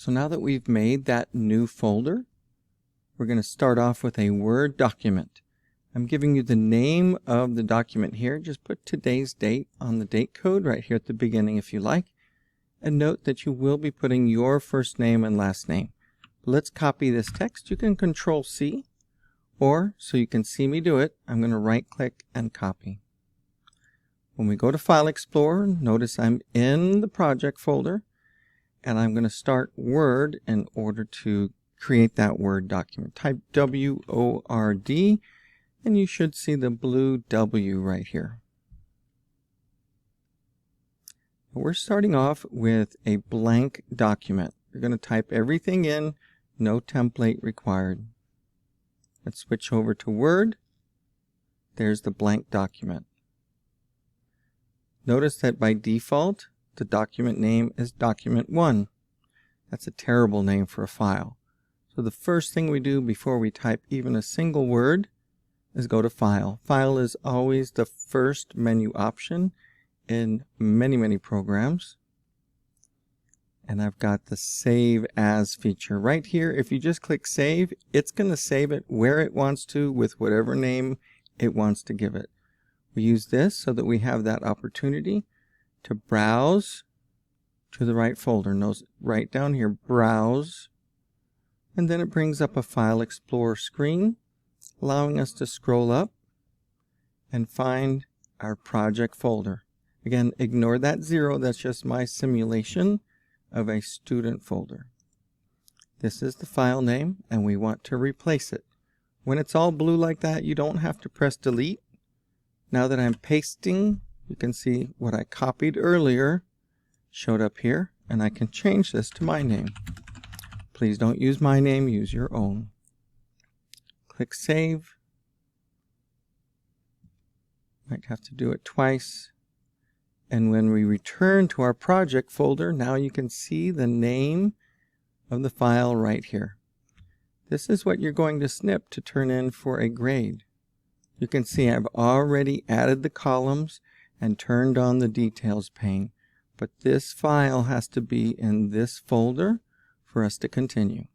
So now that we've made that new folder, we're going to start off with a Word document. I'm giving you the name of the document here. Just put today's date on the date code right here at the beginning if you like. And note that you will be putting your first name and last name. Let's copy this text. You can Control C, or so you can see me do it, I'm going to right click and copy. When we go to File Explorer, notice I'm in the project folder, and I'm going to start Word in order to create that Word document. Type W-O-R-D, and you should see the blue W right here. We're starting off with a blank document. You're going to type everything in, no template required. Let's switch over to Word. There's the blank document. Notice that by default, the document name is Document 1. That's a terrible name for a file. So the first thing we do before we type even a single word is go to File. File is always the first menu option in many programs. And I've got the Save As feature right here. If you just click Save, it's going to save it where it wants to with whatever name it wants to give it. We use this so that we have that opportunity to browse to the right folder. Notice right down here, Browse, and then it brings up a File Explorer screen, allowing us to scroll up and find our project folder. Again, ignore that 0, that's just my simulation of a student folder. This is the file name, and we want to replace it. When it's all blue like that, you don't have to press delete. Now that I'm pasting, you can see what I copied earlier showed up here, and I can change this to my name. Please don't use my name, use your own. Click Save. Might have to do it twice. And when we return to our project folder, now you can see the name of the file right here. This is what you're going to snip to turn in for a grade. You can see I've already added the columns and turned on the details pane. But this file has to be in this folder for us to continue.